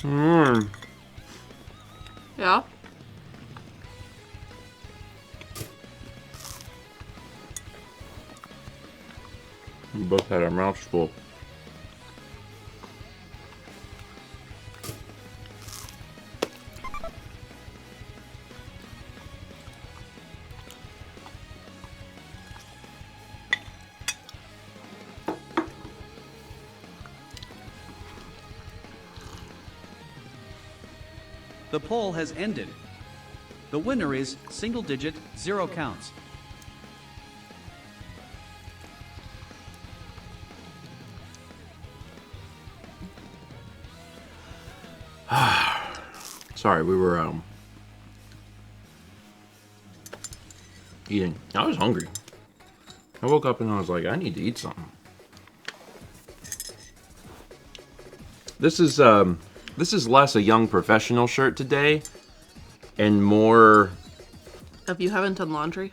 Mmm. Yeah. We both had our mouths full. The poll has ended. The winner is single digit, 0 counts. Sorry, we were eating. I was hungry. I woke up and I was like, I need to eat something. This is less a young professional shirt today and more. If you haven't done laundry?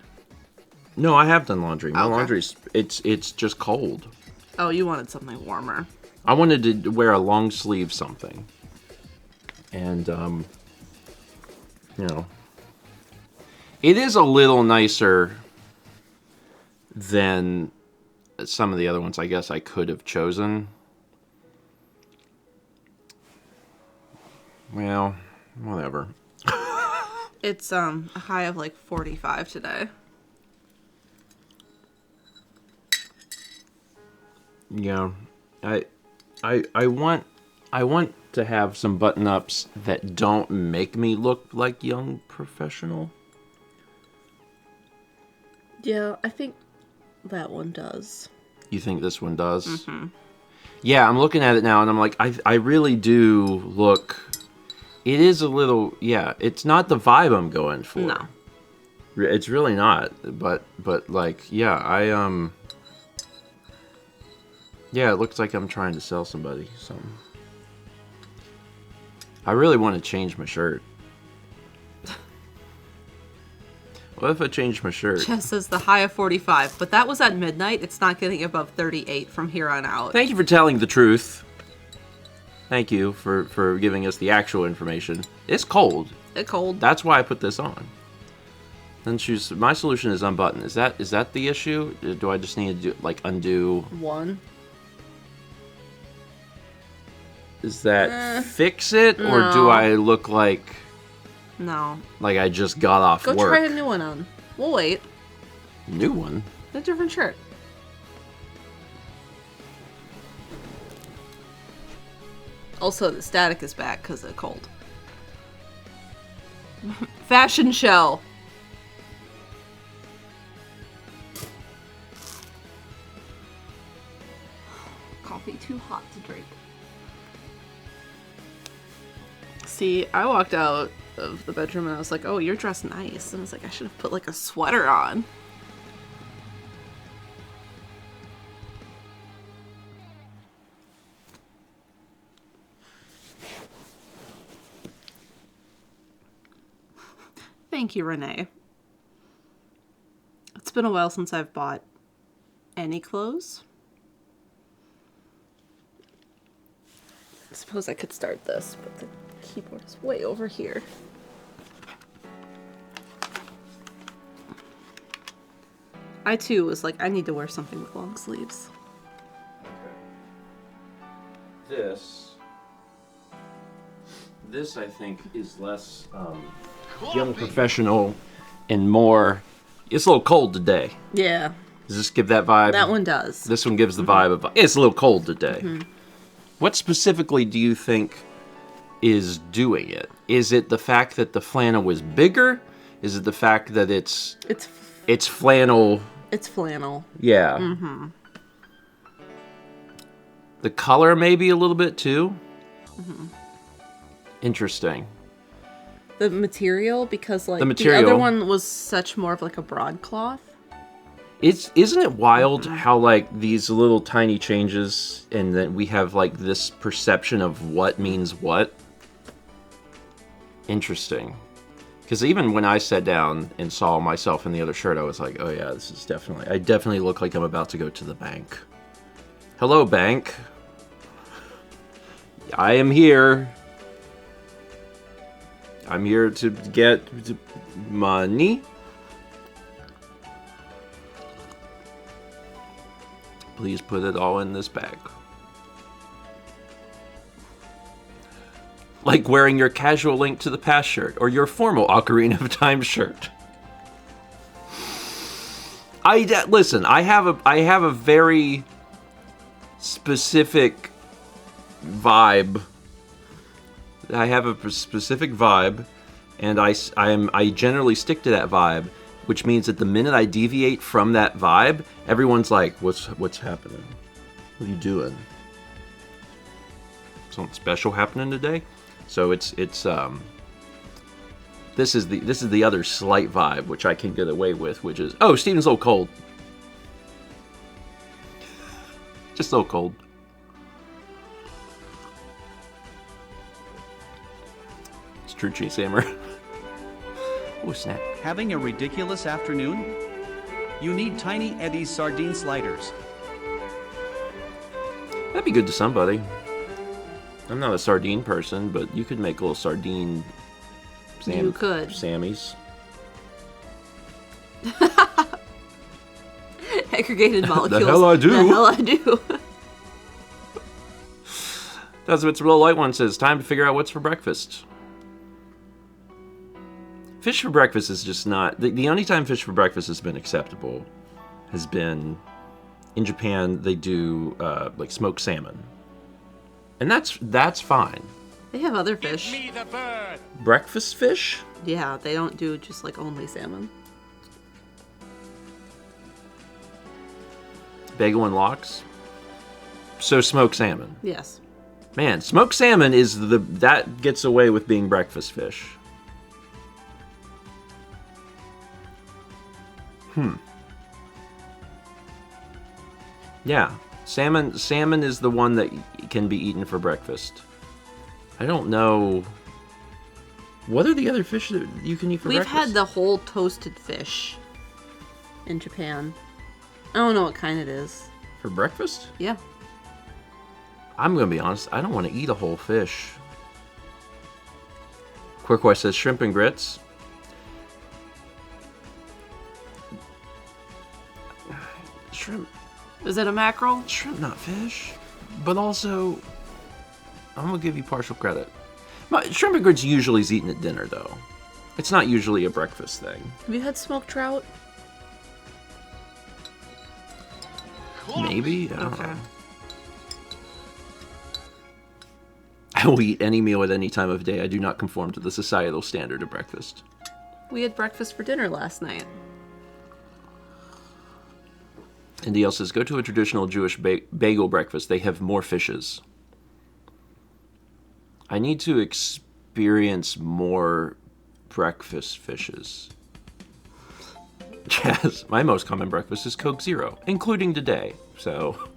No, I have done laundry. My Okay. laundry's it's just cold. Oh, you wanted something warmer. I wanted to wear a long sleeve something. And you know, it is a little nicer than some of the other ones I guess I could have chosen. Well, whatever. It's a high of like 45 today. Yeah. I want to have some button-ups that don't make me look like young professional. Yeah, I think that one does. You think this one does? Mm-hmm. Yeah, I'm looking at it now and I'm like, I really do look. It is a little, yeah, it's not the vibe I'm going for. No. It's really not, but like, yeah, yeah, it looks like I'm trying to sell somebody something. I really want to change my shirt. What if I change my shirt? Jess says the high of 45, but that was at midnight. It's not getting above 38 from here on out. Thank you for telling the truth. Thank you for giving us the actual information. It's cold. It's cold. That's why I put this on. Then choose. My solution is unbutton. Is that the issue? Do I just need to do, like, undo? One. Is that fix it, or do no. I look like No. I just got off Go work? try a new one on. We'll wait. New one? A different shirt. Also, the static is back because of cold. Fashion show. Coffee too hot to drink. See, I walked out of the bedroom and I was like, oh, you're dressed nice. And I was like, I should have put like a sweater on. Thank you, Renee. It's been a while since I've bought any clothes. I suppose I could start this, but the keyboard is way over here. I too was like, I need to wear something with long sleeves. This I think is less young professional and more. It's a little cold today. Yeah, Does this give that vibe? that one does. This one gives the vibe of it's a little cold today. What specifically do you think is doing it? Is it the fact that the flannel was bigger? Is it the fact that it's flannel? It's flannel. Yeah. Mm-hmm. The color maybe a little bit too. Mm-hmm. Interesting. The material, because like the other one was such more of like a broadcloth. Isn't it wild how like these little tiny changes and then we have like this perception of what means what? Interesting. Because even when I sat down and saw myself in the other shirt, I was like, oh yeah, this is I definitely look like I'm about to go to the bank. Hello, bank. I am here. I'm here to get money. Please put it all in this bag. Like wearing your casual Link to the Past shirt or your formal Ocarina of Time shirt. Listen, I have a very specific vibe. I have a specific vibe, and I generally stick to that vibe, which means that the minute I deviate from that vibe, everyone's like, "What's happening? What are you doing? Something special happening today?" So this is the other slight vibe which I can get away with, which is, oh, Steven's a little cold. Just a little cold. It's true, Cheese Hammer. Oh, snap. Having a ridiculous afternoon? You need Tiny Eddie's sardine sliders. That'd be good to somebody. I'm not a sardine person, but you could make little sardine You could. Sammys. Aggregated molecules. The hell I do. The hell I do. That's what Real Light One says. Time to figure out what's for breakfast. Fish for breakfast is just not... The only time fish for breakfast has been acceptable has been... In Japan, they do like smoked salmon. And that's fine. They have other fish. Give me the bird. Breakfast fish? Yeah, they don't do just like only salmon. Bagel and lox? So smoked salmon. Yes. Man, smoked salmon is that gets away with being breakfast fish. Yeah, salmon is the one that can be eaten for breakfast. I don't know. What are the other fish that you can eat for breakfast? We've had the whole toasted fish in Japan. I don't know what kind it is. For breakfast? Yeah. I'm gonna be honest, I don't want to eat a whole fish. Quirkwise says shrimp and grits. Shrimp. Is it a mackerel? Shrimp, not fish. But also, I'm gonna give you partial credit. Shrimp and grits usually is eaten at dinner, though. It's not usually a breakfast thing. Have you had smoked trout? Maybe? I don't know. I will eat any meal at any time of day. I do not conform to the societal standard of breakfast. We had breakfast for dinner last night. And DL says, go to a traditional Jewish bagel breakfast. They have more fishes. I need to experience more breakfast fishes. Yes, my most common breakfast is Coke Zero, including today. So,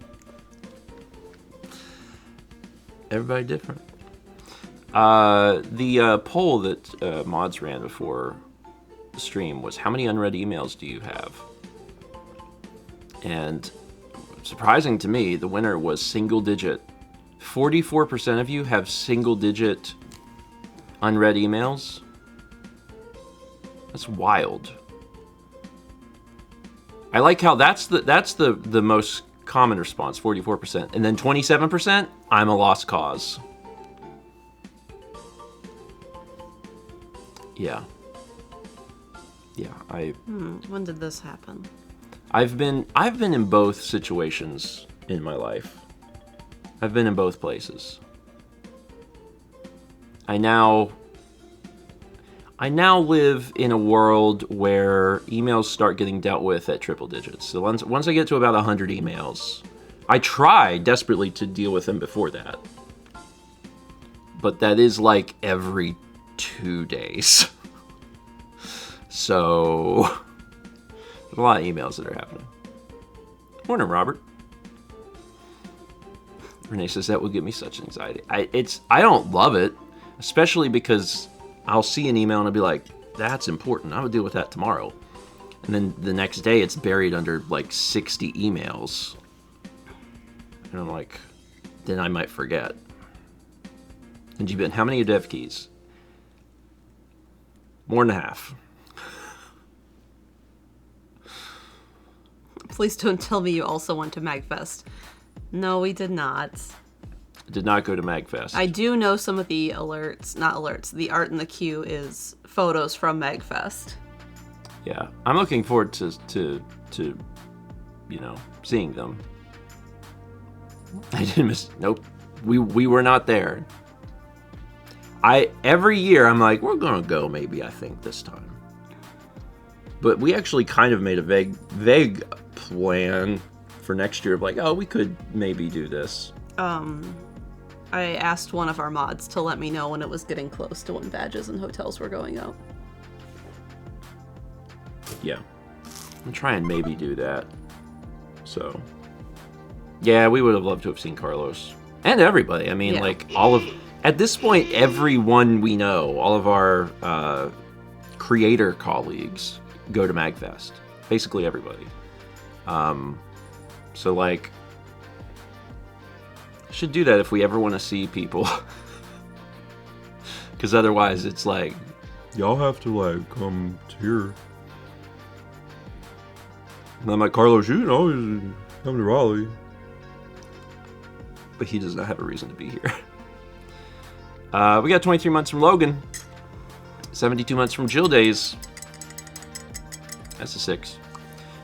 everybody different. The poll that mods ran before the stream was, how many unread emails do you have? And surprising to me, the winner was single digit. 44% of you have single digit unread emails. That's wild. I like how that's the most common response, 44%. And then 27%, I'm a lost cause. Yeah. Yeah, When did this happen? I've been in both situations in my life. I've been in both places. I now live in a world where emails start getting dealt with at triple digits. So once I get to about 100 emails, I try desperately to deal with them before that. But that is like every 2 days. So there's a lot of emails that are happening. Morning, Robert. Renee says that would give me such anxiety. I don't love it, especially because I'll see an email and I'll be like, that's important. I would deal with that tomorrow. And then the next day it's buried under like 60 emails. And I'm like, then I might forget. And you've been, how many dev keys? More than half. Please don't tell me you also went to MagFest. No, we did not. Did not go to MagFest. I do know some of the the art in the queue is photos from MagFest. Yeah, I'm looking forward to seeing them. I didn't miss. Nope, we were not there. Every year I'm like, we're gonna go maybe. I think this time, but we actually kind of made a vague plan for next year of like, oh, we could maybe do this. I asked one of our mods to let me know when it was getting close to when badges and hotels were going out. Yeah, I'm trying and maybe do that. So, yeah, we would have loved to have seen Carlos and everybody. I mean, like at this point, everyone we know, all of our creator colleagues go to MagFest. Basically everybody. So like, should do that if we ever want to see people. Because otherwise it's like, y'all have to like come here. And I'm like, Carlos, you know, come to Raleigh. But he does not have a reason to be here. We got 23 months from Logan. 72 months from Jill Days. That's a 6.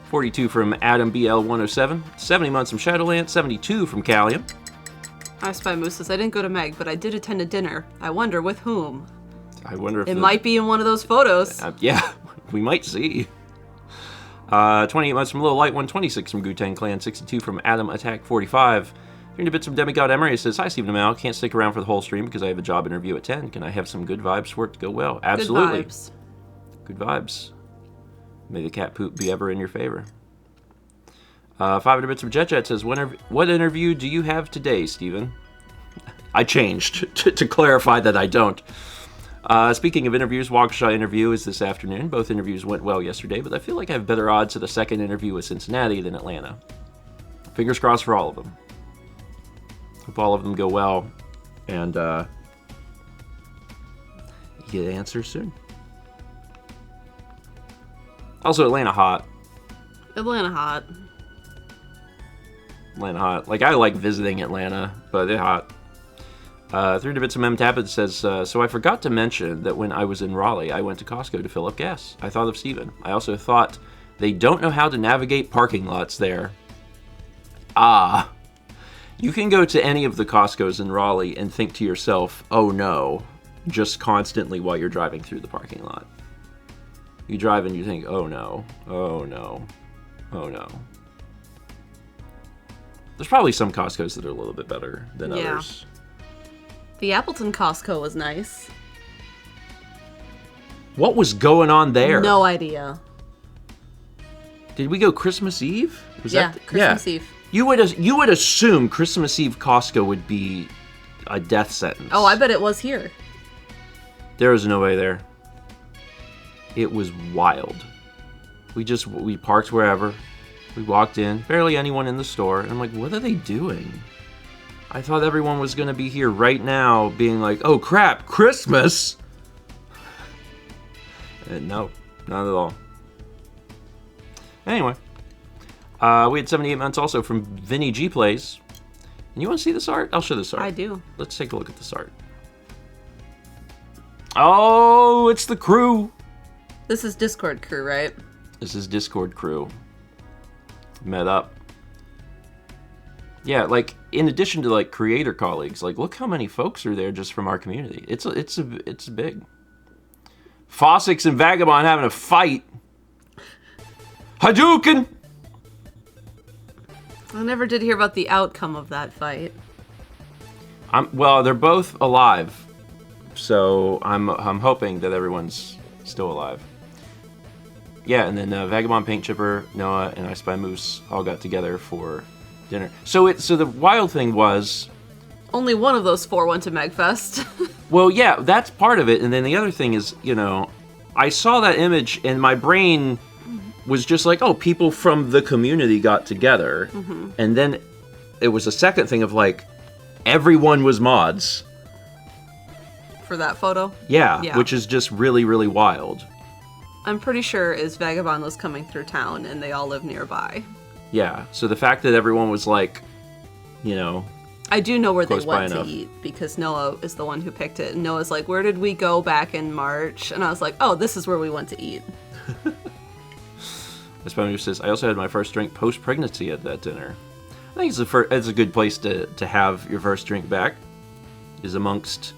42 from Adam BL107. 70 months from Shadowland. 72 from Callium. I Spy Moose says, I didn't go to Meg, but I did attend a dinner. I wonder with whom. I wonder if it might be in one of those photos. Yeah, we might see. 28 months from Little Light 126 from Gu-Tang Clan. 62 from Adam Attack 45. 300 bits from Demigod Emery. It says, hi, Stephen and Mal. Can't stick around for the whole stream because I have a job interview at 10. Can I have some good vibes for it to go well? Absolutely. Good vibes. Good vibes. May the cat poop be ever in your favor. 500 bits from Jet says, what interview do you have today, Stephen? I changed to clarify that I don't. Speaking of interviews, Waukesha interview is this afternoon. Both interviews went well yesterday, but I feel like I have better odds at a second interview with Cincinnati than Atlanta. Fingers crossed for all of them. Hope all of them go well, and you get answers soon. Also, Atlanta hot. Atlanta hot. Atlanta hot. Like, I like visiting Atlanta, but they're hot. 300 bits of Mem Tappet says, so I forgot to mention that when I was in Raleigh, I went to Costco to fill up gas. I thought of Steven. I also thought they don't know how to navigate parking lots there. Ah. You can go to any of the Costcos in Raleigh and think to yourself, oh no, just constantly while you're driving through the parking lot. You drive and you think, oh no, oh no, oh no. There's probably some Costcos that are a little bit better than others. The Appleton Costco was nice. What was going on there? No idea. Did we go Christmas Eve? Was Christmas Eve. You would assume Christmas Eve Costco would be a death sentence. Oh, I bet it was here. There was no way there. It was wild. We parked wherever. We walked in. Barely anyone in the store. And I'm like, what are they doing? I thought everyone was going to be here right now being like, oh crap, Christmas! And no, not at all. Anyway. We had 78 months also from Vinny G Plays. And you want to see this art? I'll show this art. I do. Let's take a look at this art. Oh, it's the crew. This is Discord crew, right? This is Discord crew. Met up. Yeah, like, in addition to, like, creator colleagues, like, look how many folks are there just from our community. It's big. Fossix and Vagabond having a fight. Hadouken! I never did hear about the outcome of that fight. Well, they're both alive, so I'm hoping that everyone's still alive. Yeah, and then Vagabond, Paint Chipper, Noah, and I Spy Moose all got together for dinner. So the wild thing was, only one of those 4 went to MagFest. Well, yeah, that's part of it, and then the other thing is, I saw that image and my brain was just like, oh, people from the community got together. Mm-hmm. And then it was a second thing of like, everyone was mods For that photo? Yeah, which is just really, really wild. I'm pretty sure is Vagabond was coming through town and they all live nearby. Yeah, so the fact that everyone was like, you know... I do know where they went to eat because Noah is the one who picked it. And Noah's like, where did we go back in March? And I was like, oh, this is where we went to eat. StephenVOD says, I also had my first drink post-pregnancy at that dinner. I think it's a good place to have your first drink back, is amongst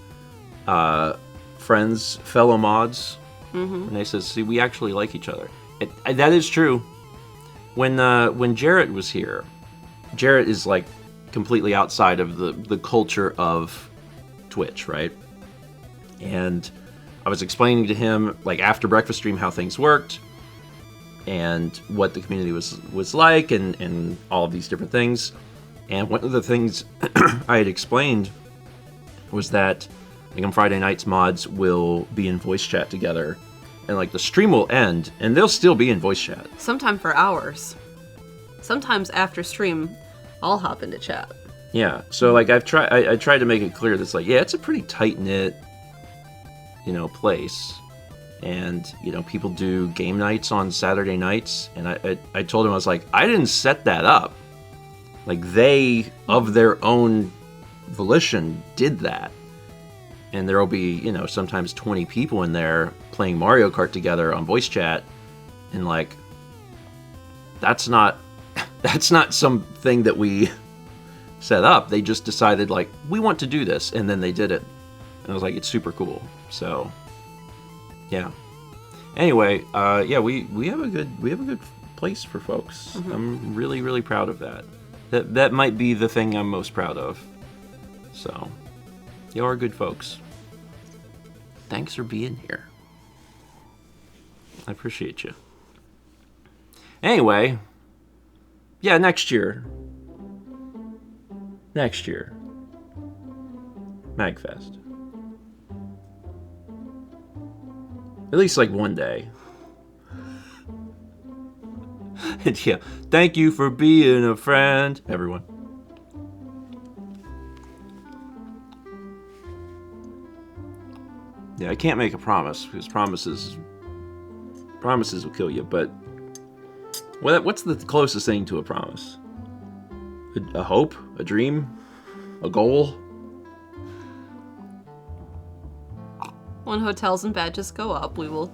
friends, fellow mods. And they says, see, we actually like each other. That is true. When Jarrett was here, Jarrett is like completely outside of the culture of Twitch, right? And I was explaining to him, like, after breakfast stream how things worked and what the community was like and all of these different things. And one of the things I had explained was that, like, on Friday nights, mods will be in voice chat together, and like the stream will end and they'll still be in voice chat. Sometimes for hours. Sometimes after stream, I'll hop into chat. Yeah, so like I tried to make it clear that's like, yeah, it's a pretty tight-knit, you know, place. And, you know, people do game nights on Saturday nights. And I told him, I was like, I didn't set that up. Like, they, of their own volition, did that. And there'll be, you know, sometimes 20 people in there playing Mario Kart together on voice chat. And, like, that's not something that we set up. They just decided, like, we want to do this. And then they did it. And I was like, it's super cool. So... yeah. Anyway, yeah, we have a good place for folks. I'm really, really proud of that. That might be the thing I'm most proud of. So, you are good folks. Thanks for being here. I appreciate you. Anyway, yeah, next year. MagFest. At least, like, one day. And yeah, thank you for being a friend, everyone. Yeah, I can't make a promise, because promises will kill you, but what's the closest thing to a promise? A hope? A dream? A goal? When hotels and badges go up, we will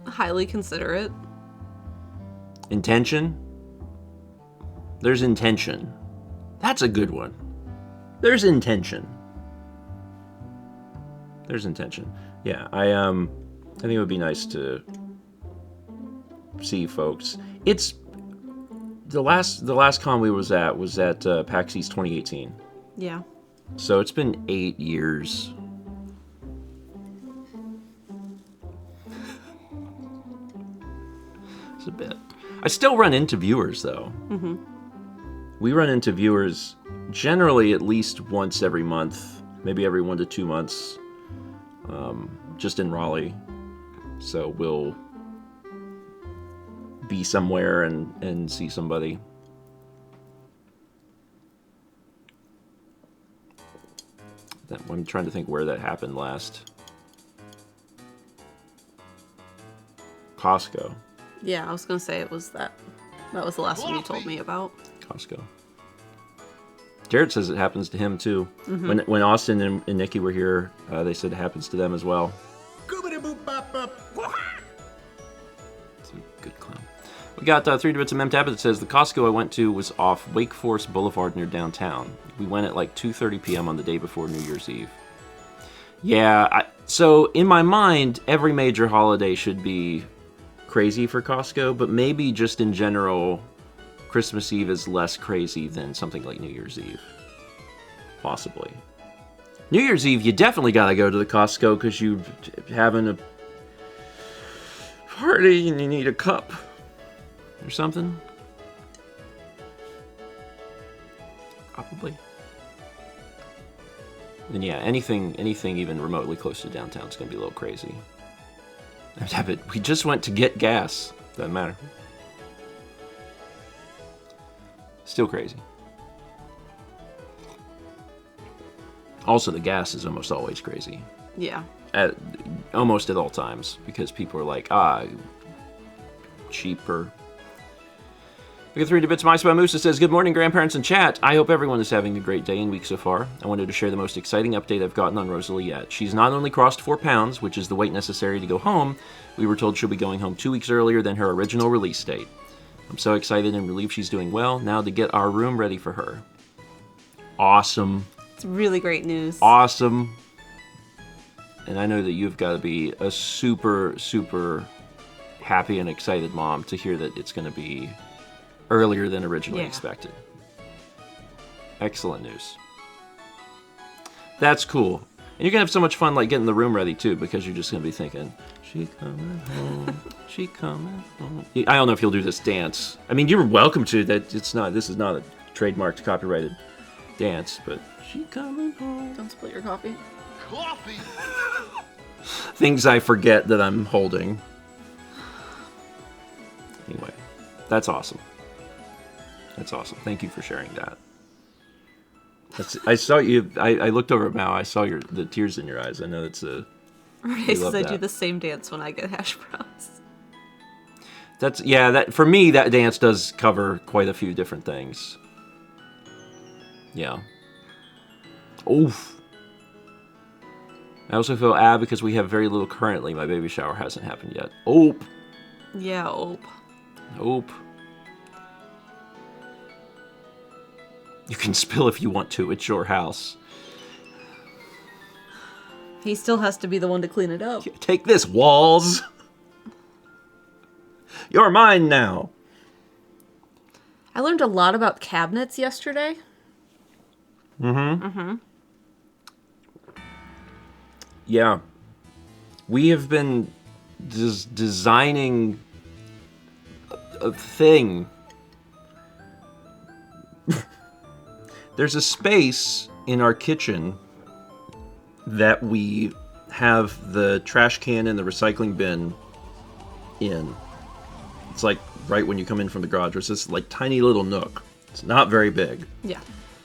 highly consider it. Intention? There's intention. That's a good one. There's intention. Yeah, I think it would be nice to see folks. It's the last con we was at PAX East 2018. Yeah. So it's been 8 years. A bit. I still run into viewers, though. We run into viewers generally at least once every month, maybe every 1 to 2 months, just in Raleigh. So we'll be somewhere and see somebody. I'm trying to think where that happened last. Costco. Yeah, I was gonna say it was that. That was the last one you told me about. Costco. Jared says it happens to him too. When Austin and Nikki were here, they said it happens to them as well. It's a good clown. We got 3 bits of MemTab that says the Costco I went to was off Wake Forest Boulevard near downtown. We went at like 2:30 p.m. on the day before New Year's Eve. Yeah, so in my mind, every major holiday should be crazy for Costco, but maybe just in general, Christmas Eve is less crazy than something like New Year's Eve. Possibly. New Year's Eve, you definitely gotta go to the Costco because you're having a party and you need a cup or something. Probably. And yeah, anything even remotely close to downtown is gonna be a little crazy. We just went to get gas. Doesn't matter. Still crazy. Also, the gas is almost always crazy. Yeah. Almost at all times, because people are like, cheaper. We got 3 bits. My Spy Moose says, good morning, grandparents and chat. I hope everyone is having a great day and week so far. I wanted to share the most exciting update I've gotten on Rosalie yet. She's not only crossed 4 pounds, which is the weight necessary to go home, we were told she'll be going home 2 weeks earlier than her original release date. I'm so excited and relieved she's doing well. Now to get our room ready for her. Awesome. It's really great news. Awesome. And I know that you've got to be a super, super happy and excited mom to hear that it's going to be earlier than originally expected. Excellent news. That's cool. And you're going to have so much fun like getting the room ready too, because you're just going to be thinking, she coming home, she coming home. I don't know if you'll do this dance. I mean, you're welcome to that. This is not a trademarked copyrighted dance, but she coming home. Don't split your coffee. Coffee. Things I forget that I'm holding. Anyway, that's awesome. That's awesome. Thank you for sharing that. I saw you. I looked over at Mal. I saw the tears in your eyes. I know it's a. Renee says I do the same dance when I get hash browns. That for me, that dance does cover quite a few different things. Yeah. Oof. I also feel because we have very little currently. My baby shower hasn't happened yet. Oop. Yeah, oop. Oop. You can spill if you want to. It's your house. He still has to be the one to clean it up. Take this, walls. You're mine now. I learned a lot about cabinets yesterday. Yeah. We have been designing a thing. There's a space in our kitchen that we have the trash can and the recycling bin in. It's like right when you come in from the garage. There's this like tiny little nook. It's not very big. Yeah.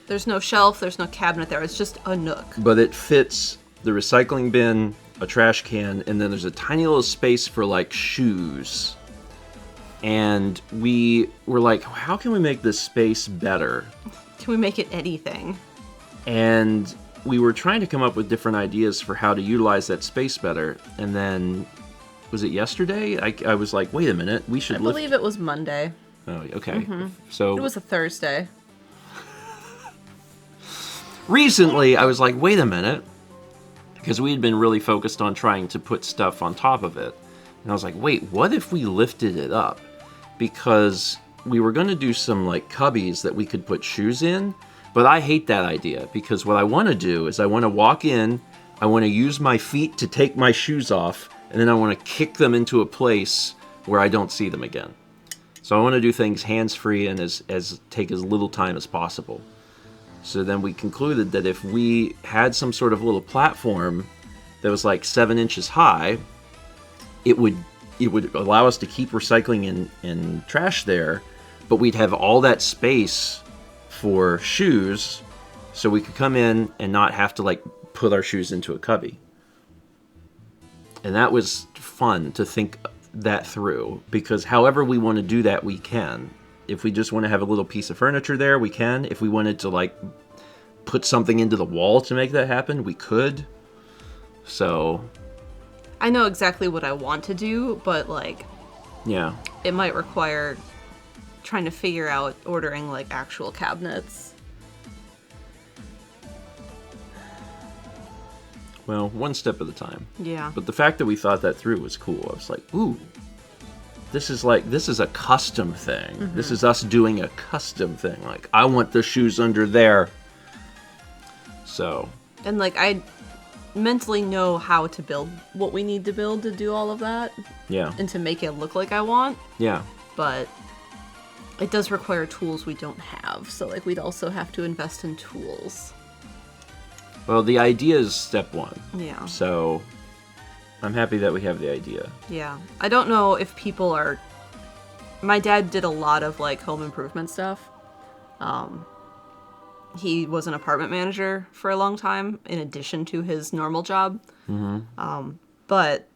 There's no shelf, there's no cabinet there. It's just a nook. But it fits the recycling bin, a trash can, and then there's a tiny little space for like shoes. And we were like, how can we make this space better? Can we make it anything? And we were trying to come up with different ideas for how to utilize that space better. And then, was it yesterday? I was like, wait a minute, we should I believe it was Monday. Oh, okay. So It was a Thursday. recently, I was like, wait a minute. Because we had been really focused on trying to put stuff on top of it. And I was like, wait, what if we lifted it up? Because we were going to do some like cubbies that we could put shoes in, but I hate that idea because what I want to do is I want to walk in, I want to use my feet to take my shoes off, and then I want to kick them into a place where I don't see them again. So I want to do things hands-free and take as little time as possible. So then we concluded that if we had some sort of little platform that was like 7 inches high, it would allow us to keep recycling and trash there, but we'd have all that space for shoes, so we could come in and not have to like put our shoes into a cubby. And that was fun to think that through, because however we want to do that, we can. If we just want to have a little piece of furniture there, we can. If we wanted to like put something into the wall to make that happen, we could. So I know exactly what I want to do, but like, yeah, it might require trying to figure out ordering like actual cabinets. Well, one step at a time. Yeah. But the fact that we thought that through was cool. I was like, ooh, this is a custom thing. Mm-hmm. This is us doing a custom thing. Like, I want the shoes under there. So. And like, I mentally know how to build what we need to build to do all of that. Yeah. And to make it look like I want. Yeah. But it does require tools we don't have. So like, we'd also have to invest in tools. Well, the idea is step one. Yeah. So I'm happy that we have the idea. Yeah. I don't know if people are... My dad did a lot of like home improvement stuff. he was an apartment manager for a long time, in addition to his normal job. But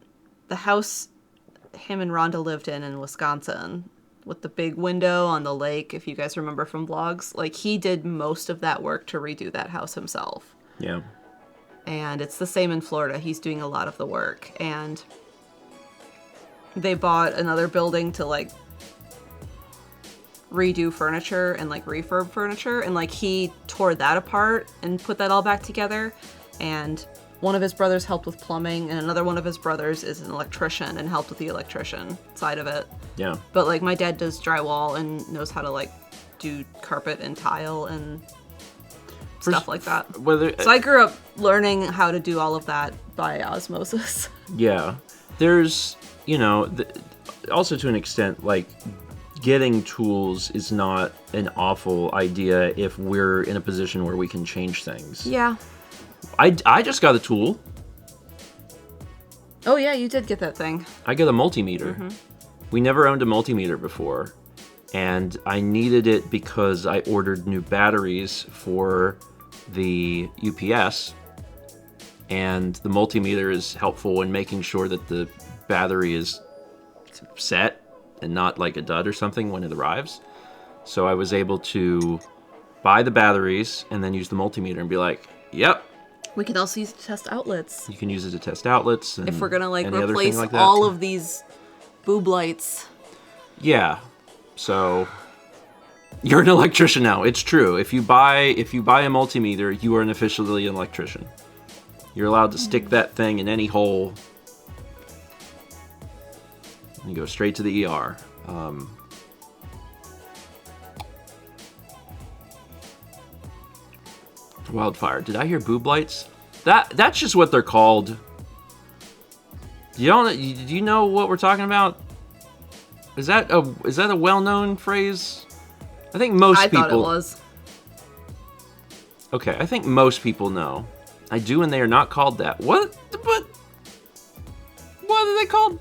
the house him and Rhonda lived in Wisconsin, with the big window on the lake, if you guys remember from vlogs, like, he did most of that work to redo that house himself. Yeah. And it's the same in Florida. He's doing a lot of the work. And they bought another building to, like, redo furniture and, like, refurb furniture. And, like, he tore that apart and put that all back together. And one of his brothers helped with plumbing, and another one of his brothers is an electrician and helped with the electrician side of it. Yeah. But, like, my dad does drywall and knows how to, like, do carpet and tile and stuff like that. So I grew up learning how to do all of that by osmosis. Yeah. There's, you know, also to an extent, like, getting tools is not an awful idea if we're in a position where we can change things. Yeah. I just got a tool. Oh, yeah, you did get that thing. I got a multimeter. We never owned a multimeter before, and I needed it because I ordered new batteries for the UPS, and the multimeter is helpful in making sure that the battery is set and not like a dud or something when it arrives. So I was able to buy the batteries and then use the multimeter and be like, yep. We can also use it to test outlets. You can use it to test outlets. And if we're going to, like, any replace like all of these boob lights. Yeah. So you're an electrician now. It's true. If you buy a multimeter, you are officially an electrician. You're allowed to stick that thing in any hole and go straight to the ER. Wildfire. Did I hear boob lights? That's just what they're called. Do you know what we're talking about? Is that a well-known phrase? I think most people. I thought it was. Okay, I think most people know. I do, and they are not called that. What are they called?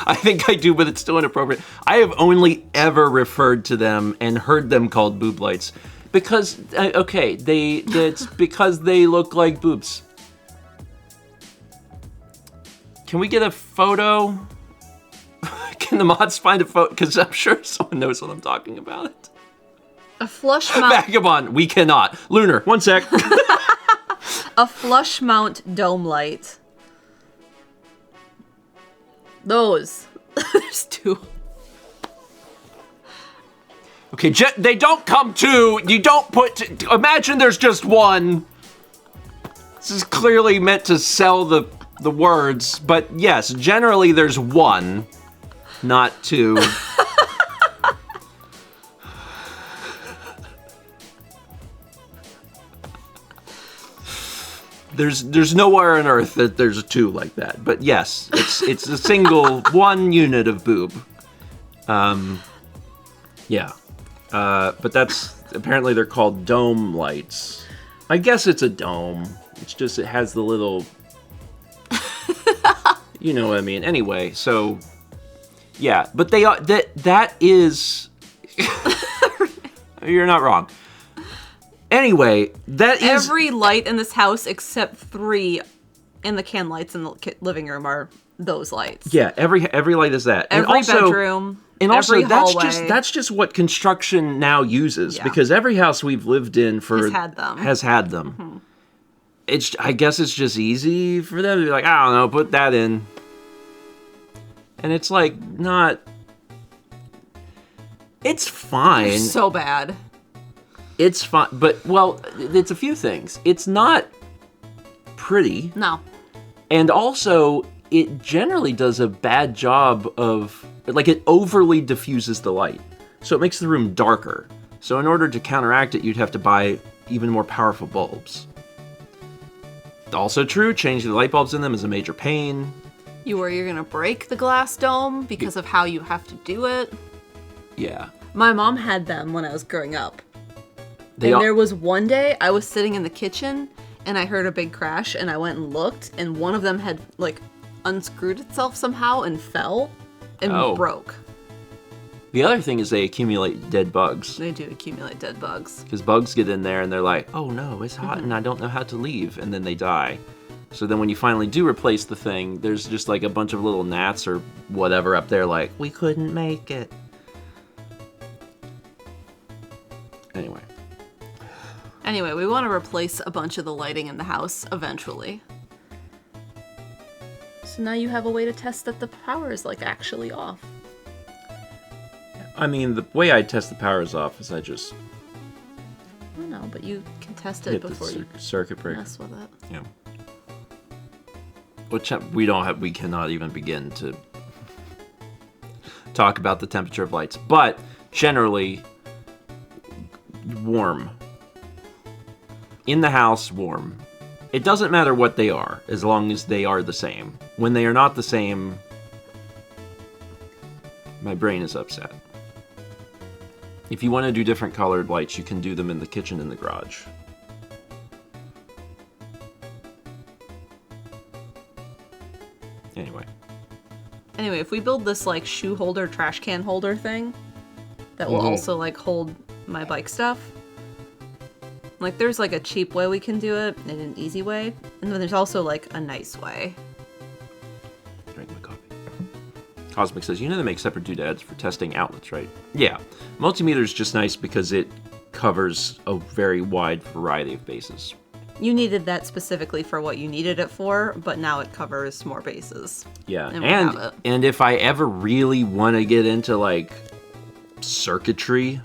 I think I do, but it's still inappropriate. I have only ever referred to them and heard them called boob lights because, it's because they look like boobs. Can we get a photo? Can the mods find a photo? Because I'm sure someone knows what I'm talking about. A flush mount. Vagabond, we cannot. Lunar, one sec. A flush mount dome light. Those. There's two. Okay, they don't come two. You don't put... Imagine there's just one. This is clearly meant to sell the words, but yes, generally there's one, not two. There's nowhere on earth that there's a two like that. But yes, it's a single one unit of boob. Yeah. But that's apparently they're called dome lights. I guess it's a dome. It's just it has the little you know what I mean. Anyway, so yeah, but they are that is you're not wrong. Anyway, that is... Every light in this house except 3 in the can lights in the living room are those lights. Yeah, every light is that. Every bedroom, and also every hallway. that's just what construction now uses because every house we've lived in has had them. Mm-hmm. I guess it's just easy for them to be like, I don't know, put that in. And it's like not... It's fine. They're so bad. It's fine, but, well, it's a few things. It's not pretty. No. And also, it generally does a bad job of, like, it overly diffuses the light. So it makes the room darker. So in order to counteract it, you'd have to buy even more powerful bulbs. Also true, changing the light bulbs in them is a major pain. You're gonna break the glass dome because of how you have to do it. Yeah. My mom had them when I was growing up. There was one day I was sitting in the kitchen and I heard a big crash and I went and looked and one of them had like unscrewed itself somehow and fell and broke. The other thing is they accumulate dead bugs. They do accumulate dead bugs. Because bugs get in there and they're like, oh no, it's hot and I don't know how to leave. And then they die. So then when you finally do replace the thing, there's just like a bunch of little gnats or whatever up there like, we couldn't make it. Anyway, we want to replace a bunch of the lighting in the house eventually. So now you have a way to test that the power is like actually off. I mean, the way I test the power is off is I just... I don't know, but you can test it hit before the you circuit breaker. mess with it. Yeah. Which we cannot even begin to talk about the temperature of lights. But generally, warm. In the house, warm. It doesn't matter what they are, as long as they are the same. When they are not the same, my brain is upset. If you want to do different colored lights, you can do them in the kitchen and the garage. Anyway, if we build this like shoe holder, trash can holder thing that will also like hold my bike stuff, like there's like a cheap way we can do it and an easy way, and then there's also like a nice way. Drink my coffee. Cosmic says, you know they make separate doodads for testing outlets, right? Yeah. Multimeter is just nice because it covers a very wide variety of bases. You needed that specifically for what you needed it for, but now it covers more bases. Yeah, And and if I ever really want to get into like circuitry,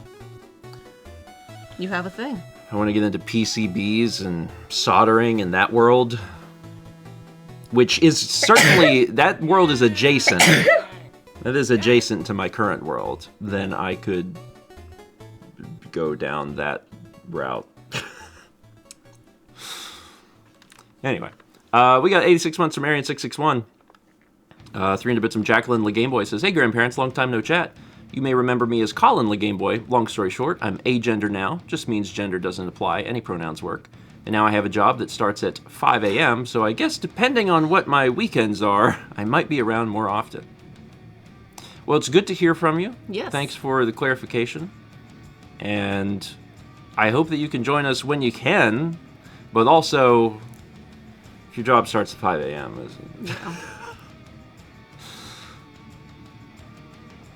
you have a thing. I want to get into PCBs and soldering and that world, which is certainly, that world is adjacent. That is adjacent to my current world. Then I could go down that route. Anyway, we got 86 months from Arian661. 300 bits from Jacqueline LeGameBoy says, hey grandparents, long time no chat. You may remember me as Colin LeGameBoy. Long story short, I'm agender now. Just means gender doesn't apply. Any pronouns work. And now I have a job that starts at 5 a.m., so I guess depending on what my weekends are, I might be around more often. Well, it's good to hear from you. Yes. Thanks for the clarification. And I hope that you can join us when you can, but also, if your job starts at 5 a.m., Yeah.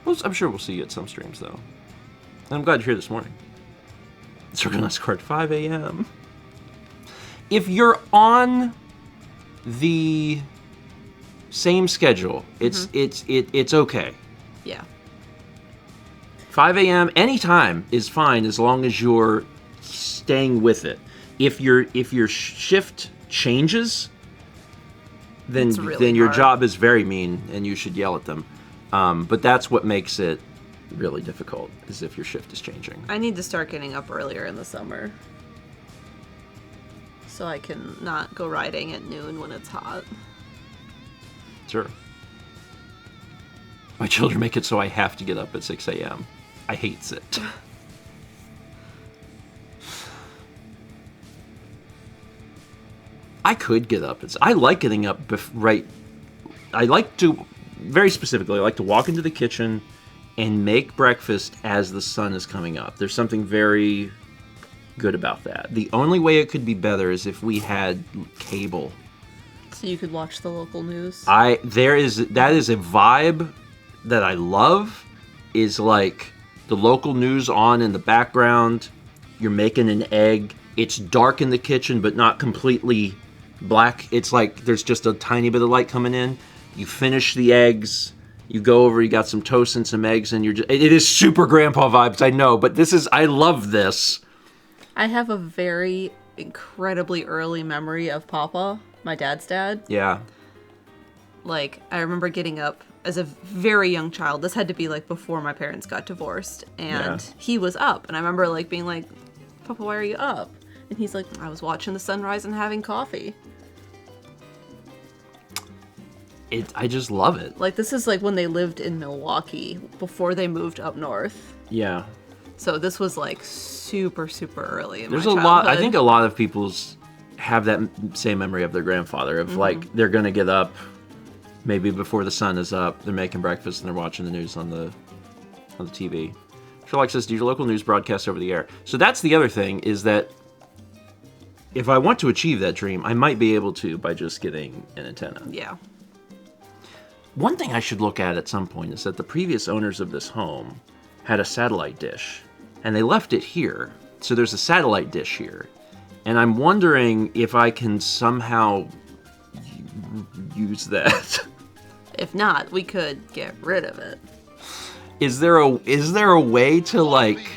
Well, I'm sure we'll see you at some streams, though. And I'm glad you're here this morning. It's organized card 5 a.m. If you're on the same schedule, it's okay. Yeah. 5 a.m. anytime is fine as long as you're staying with it. If your shift changes, then your hard. job is very mean and you should yell at them. But that's what makes it really difficult, is if your shift is changing. I need to start getting up earlier in the summer, so I can not go riding at noon when it's hot. Sure. My children make it so I have to get up at 6 a.m. I hates it. I could get up. I like getting up I like to, very specifically, I like to walk into the kitchen and make breakfast as the sun is coming up. There's something very good about that. The only way it could be better is if we had cable. So you could watch the local news? That is a vibe that I love, is like the local news on in the background. You're making an egg. It's dark in the kitchen, but not completely black. It's like there's just a tiny bit of light coming in. You finish the eggs. You go over, you got some toast and some eggs, and it is super grandpa vibes, I know, but I love this. I have a very incredibly early memory of Papa, my dad's dad. Yeah. Like, I remember getting up as a very young child. This had to be, like, before my parents got divorced. And he was up. And I remember, like, being like, Papa, why are you up? And he's like, I was watching the sunrise and having coffee. I just love it. Like, this is, like, when they lived in Milwaukee before they moved up north. Yeah. So this was, like, super, super early in There's my a childhood. lot. I think a lot of people's have that same memory of their grandfather, of like, they're going to get up maybe before the sun is up, they're making breakfast and they're watching the news on the on the TV. Sherlock says, do your local news broadcast over the air? So that's the other thing, is that if I want to achieve that dream, I might be able to by just getting an antenna. Yeah. One thing I should look at some point is that the previous owners of this home had a satellite dish, and they left it here. So there's a satellite dish here. And I'm wondering if I can somehow use that. If not, we could get rid of it. Is there a way to, like,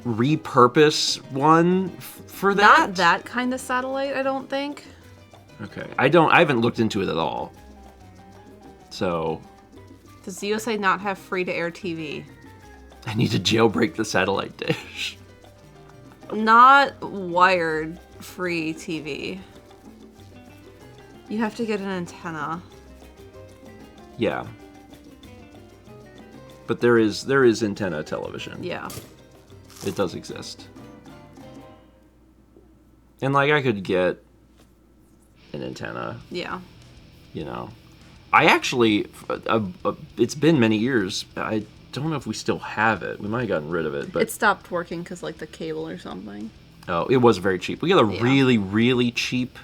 repurpose one for that? Not that kind of satellite, I don't think. Okay. I haven't looked into it at all. So Does the USA not have free-to-air TV? I need to jailbreak the satellite dish. Not wired free TV. You have to get an antenna. Yeah. But there is antenna television. Yeah. It does exist. And, like, I could get an antenna, Yeah. you know. I actually, it's been many years. I don't know if we still have it. We might have gotten rid of it, but It stopped working because, like, the cable or something. oh, it was very cheap. We got a Yeah. really, really cheap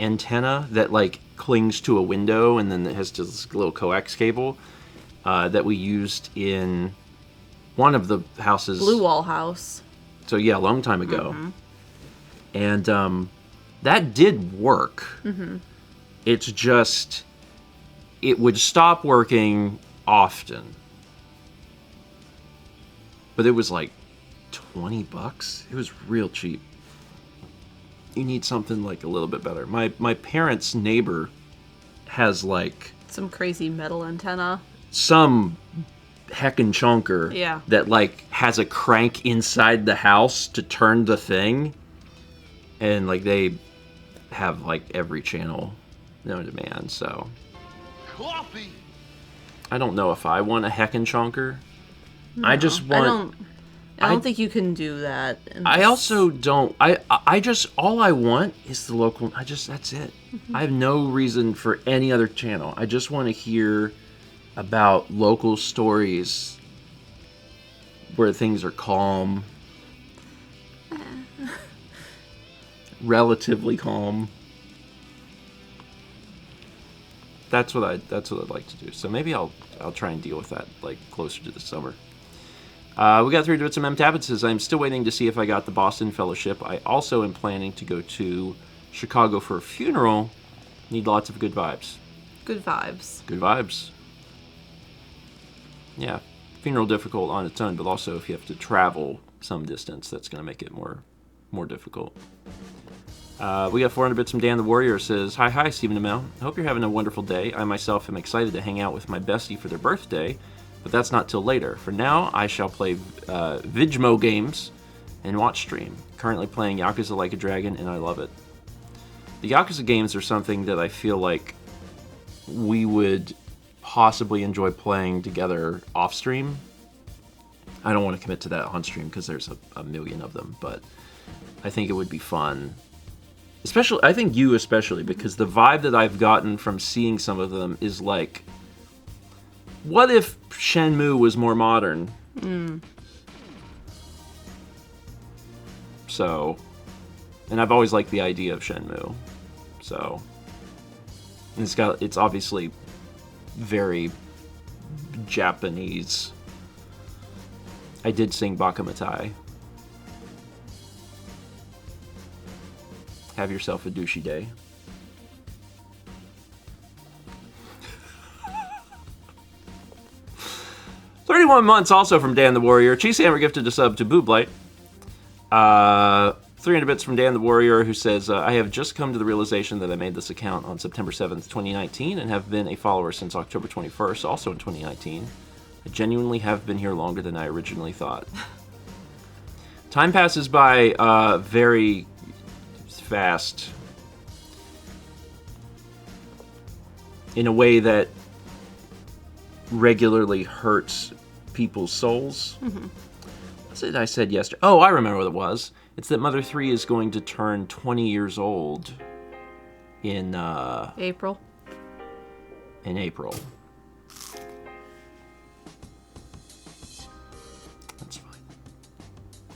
antenna that, like, clings to a window, and then it has just this little coax cable that we used in one of the houses. Blue Wall House. So yeah, a long time ago. And that did work. It's just, it would stop working often. But it was like $20. It was real cheap. You need something like a little bit better. My parents' neighbor has, like, Some crazy metal antenna. some heckin' chunker Yeah. that, like, has a crank inside the house to turn the thing. And, like, they have, like, every channel known to man, so. Coffee. I don't know if I want a heckin' chunker. I just I want... don't think you can do that. I also don't... I just... All I want is the local... That's it. I have no reason for any other channel. I just want to hear about local stories where things are calm. Relatively calm. That's what I'd like to do. So maybe I'll try and deal with that, like, closer to the summer. We got 3 Dwitz and M. Tappet says, I'm still waiting to see if I got the Boston Fellowship. I also am planning to go to Chicago for a funeral. Need lots of good vibes. Good vibes. Good vibes. Yeah. Funeral difficult on its own, but also if you have to travel some distance, that's going to make it more difficult. We got 400 bits from Dan the Warrior. Says, Hi, Stephen and Mel. I hope you're having a wonderful day. I myself am excited to hang out with my bestie for their birthday, but that's not till later. For now, I shall play Vidmo games and watch stream. Currently playing Yakuza Like a Dragon, and I love it. The Yakuza games are something that I feel like we would possibly enjoy playing together off stream. I don't want to commit to that on stream because there's a million of them, but I think it would be fun. Especially, I think you especially, because the vibe that I've gotten from seeing some of them is like, what if Shenmue was more modern? So, and I've always liked the idea of Shenmue. So, and it's obviously very Japanese. I did sing Bakamatai. Have yourself a douchey day. $31 months also from Dan the Warrior. Cheese Hammer gifted a sub to Booblight. 300 bits from Dan the Warrior, who says, I have just come to the realization that I made this account on September 7th, 2019, and have been a follower since October 21st, also in 2019. I genuinely have been here longer than I originally thought. Time passes by very fast in a way that regularly hurts people's souls. What's it I said yesterday? Oh, I remember what it was. It's that Mother 3 is going to turn 20 years old in April. In April.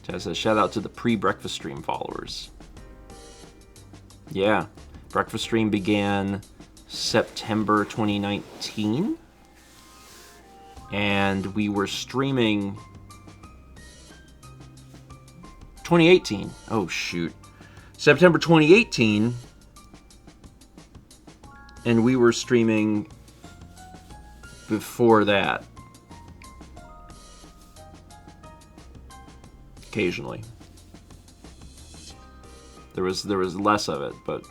Chad says, shout out to the pre-breakfast stream followers. Yeah. Breakfast stream began September 2019. And we were streaming 2018. Oh, shoot. September 2018. And we were streaming before that. Occasionally. There was less of it, but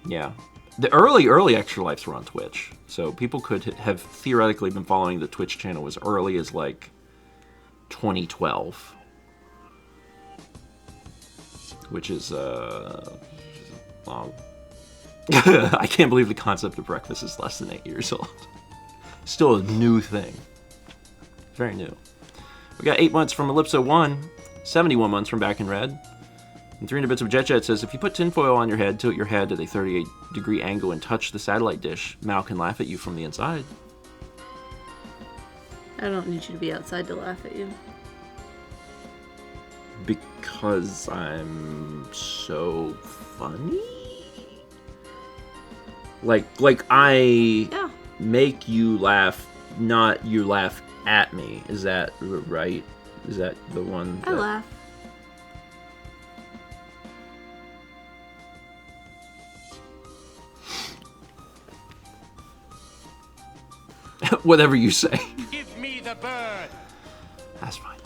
yeah. The early Extra Lives were on Twitch, so people could have theoretically been following the Twitch channel as early as like 2012, which is long. I can't believe the concept of breakfast is less than 8 years old. Still a new thing. Very new. We got 8 months from Ellipso1, 71 months from Back in Red. And 300 bits of Jet says, if you put tinfoil on your head, tilt your head at a 38-degree angle, and touch the satellite dish, Mao can laugh at you from the inside. I don't need you to be outside to laugh at you. Because I'm so funny? Like I make you laugh, not you laugh at me. Is that right? Is that the one? I laugh. Whatever you say. Give me the bird. That's fine.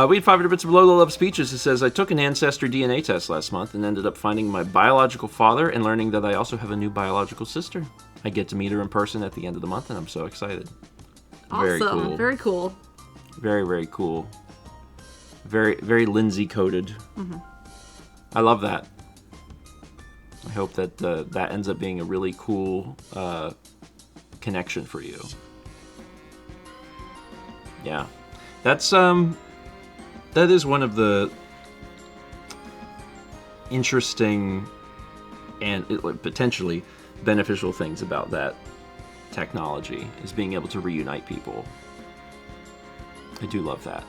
We had 500 bits of Lola Love Speeches. It says, I took an ancestor DNA test last month and ended up finding my biological father and learning that I also have a new biological sister. I get to meet her in person at the end of the month, and I'm so excited. Awesome. Very cool. Very cool. Very, very cool. Very, very Lindsay-coded. Mm-hmm. I love that. I hope that that ends up being a really cool connection for you. Yeah. That's, that is one of the interesting and potentially beneficial things about that technology, is being able to reunite people. I do love that.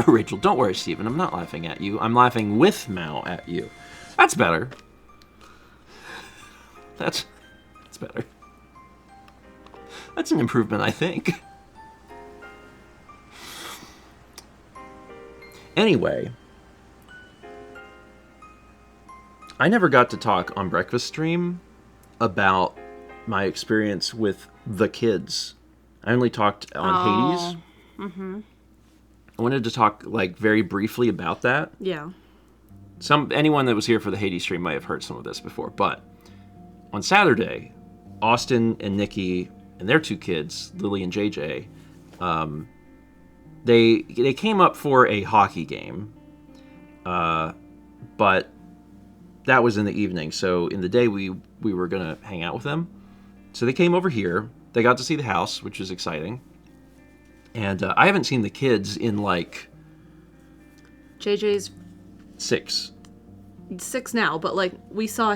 Rachel, don't worry, Stephen. I'm not laughing at you. I'm laughing with Mao at you. That's better. That's better. That's an improvement, I think. Anyway, I never got to talk on Breakfast Stream about my experience with the kids. I only talked on Hades. Mm-hmm. I wanted to talk like very briefly about that. Yeah. Anyone that was here for the Hades stream might have heard some of this before, but on Saturday, Austin and Nikki and their two kids, Lily and JJ, they came up for a hockey game, but that was in the evening. So in the day we were gonna hang out with them. So they came over here. They got to see the house, which is exciting. And I haven't seen the kids in like JJ's 6 now, but like we saw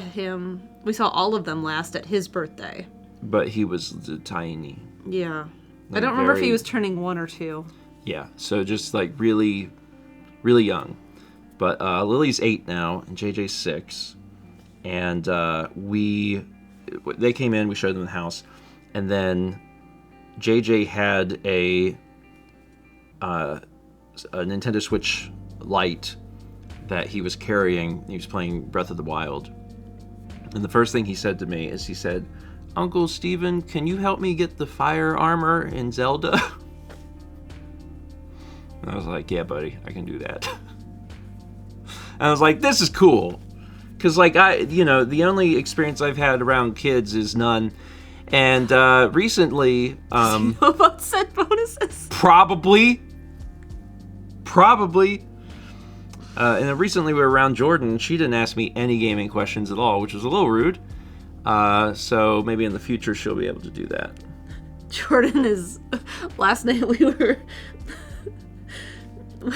all of them last at his birthday. But he was tiny. Yeah. Like I don't remember if he was turning 1 or 2. Yeah, so just like really, really young. But Lily's 8 now, and JJ's 6. And they came in, we showed them the house, and then JJ had a Nintendo Switch Lite that he was carrying. He was playing Breath of the Wild. And the first thing he said to me is he said, Uncle Steven, can you help me get the fire armor in Zelda? And I was like, yeah, buddy, I can do that. And I was like, this is cool. Because, like, the only experience I've had around kids is none. And recently... Do you know about set bonuses? Probably. And then recently we were around Jordan, and she didn't ask me any gaming questions at all, which was a little rude. So maybe in the future she'll be able to do that. Jordan is... Last night we were...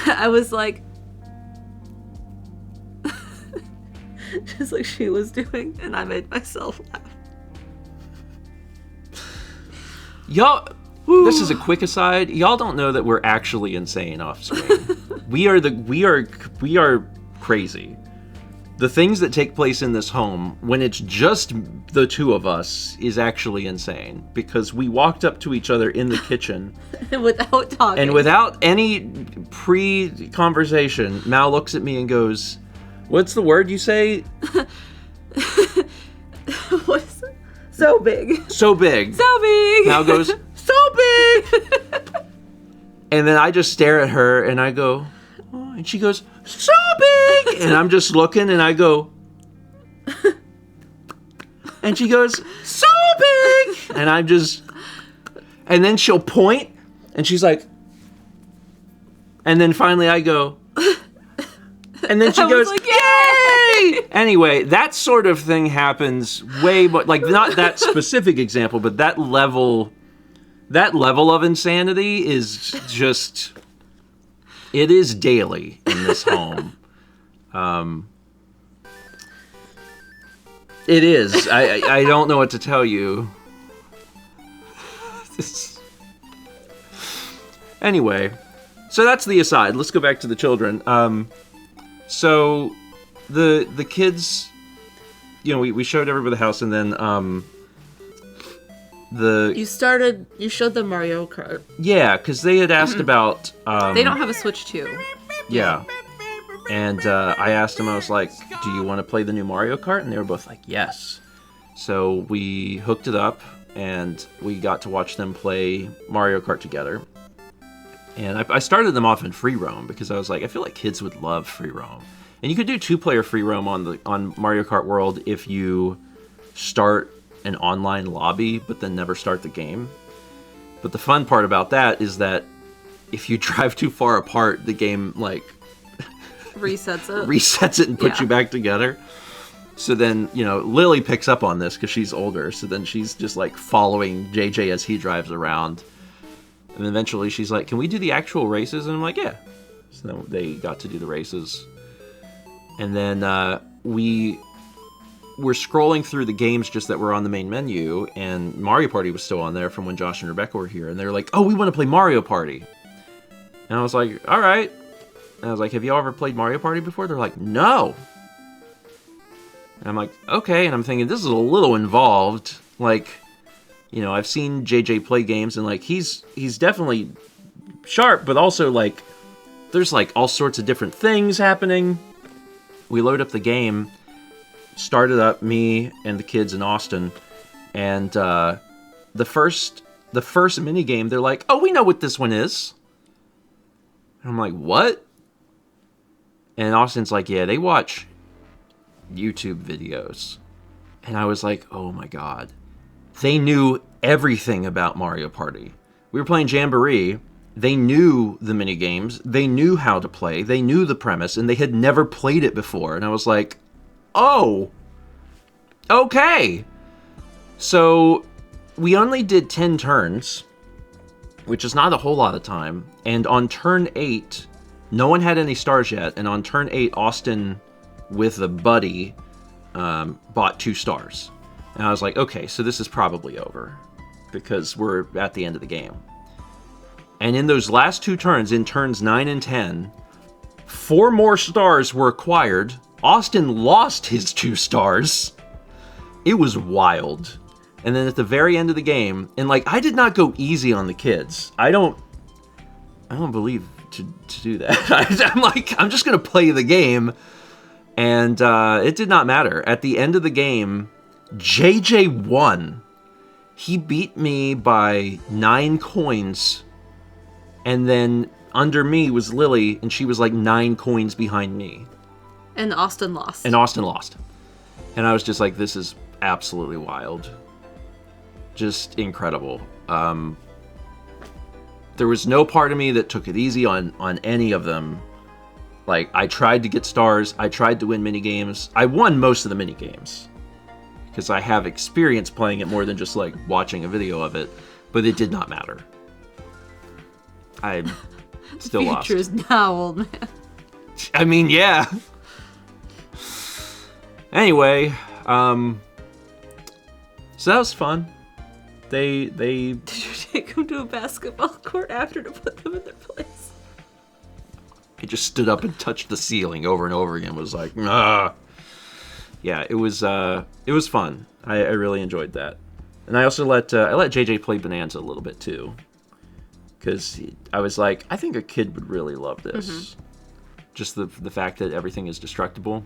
I was like... just like she was doing, and I made myself laugh. This is a quick aside. Y'all don't know that we're actually insane off screen. we are crazy. The things that take place in this home when it's just the two of us is actually insane, because we walked up to each other in the kitchen without talking and without any pre-conversation. Mal looks at me and goes, "What's the word you say?" What is it? So big. So big. So big. Mal goes, "So big." And then I just stare at her and I go, "Oh," and she goes, "So big." And I'm just looking and I go, and she goes, "So big." And I'm just, and then she'll point and she's like, and then finally I go, and then she goes, like, "Yay!" Anyway, that sort of thing happens way more, like not that specific example, but that level of insanity is just, it is daily in this home. It is. I don't know what to tell you. Anyway, so that's the aside. Let's go back to the children. So the kids, you know, we showed everybody the house, and then You showed them Mario Kart. yeah, because they had asked about They don't have a Switch 2. yeah. And I asked them, I was like, "Do you want to play the new Mario Kart?" And they were both like, "Yes." So we hooked it up, and we got to watch them play Mario Kart together. And I started them off in free roam, because I was like, I feel like kids would love free roam. And you could do 2-player free roam on Mario Kart World if you start an online lobby, but then never start the game. But the fun part about that is that if you drive too far apart, the game, like, resets it and puts you back together. So then, you know, Lily picks up on this because she's older. So then she's just like following JJ as he drives around. And eventually she's like, "Can we do the actual races?" And I'm like, "Yeah." So then they got to do the races. And then we were scrolling through the games just that were on the main menu, and Mario Party was still on there from when Josh and Rebecca were here. And they were like, "Oh, we want to play Mario Party." And I was like, "All right." And I was like, "Have y'all ever played Mario Party before?" They're like, "No." And I'm like, "Okay." And I'm thinking, this is a little involved. Like, you know, I've seen JJ play games, and like he's definitely sharp, but also like there's like all sorts of different things happening. We load up the game, started up, me and the kids in Austin, and the first mini game, they're like, "Oh, we know what this one is." And I'm like, "What?" And Austin's like, "Yeah, they watch YouTube videos." And I was like, oh my god. They knew everything about Mario Party. We were playing Jamboree. They knew the mini games. They knew how to play. They knew the premise, and they had never played it before. And I was like, oh, okay. So we only did 10 turns, which is not a whole lot of time. And on turn 8, no one had any stars yet. And on turn 8, Austin, with a buddy, bought 2 stars. And I was like, okay, so this is probably over, because we're at the end of the game. And in those last 2 turns, in turns 9 and 10, 4 more stars were acquired. Austin lost his 2 stars. It was wild. And then at the very end of the game, and like, I did not go easy on the kids. I don't believe to do that. I'm like, I'm just gonna play the game. And it did not matter. At the end of the game, JJ won. He beat me by 9 coins. And then under me was Lily, and she was like 9 coins behind me. And Austin lost. And I was just like, this is absolutely wild. Just incredible. There was no part of me that took it easy on any of them. Like, I tried to get stars. I tried to win minigames. I won most of the minigames, because I have experience playing it more than just, like, watching a video of it. But it did not matter. I still lost. Future's now, old man. I mean, yeah. Anyway, so that was fun. They Did you take them to a basketball court after to put them in their place. He just stood up and touched the ceiling over and over again. Was like, ah. Yeah, it was fun. I really enjoyed that, and I also let JJ play Bonanza a little bit too, because I was like, I think a kid would really love this. Just the fact that everything is destructible,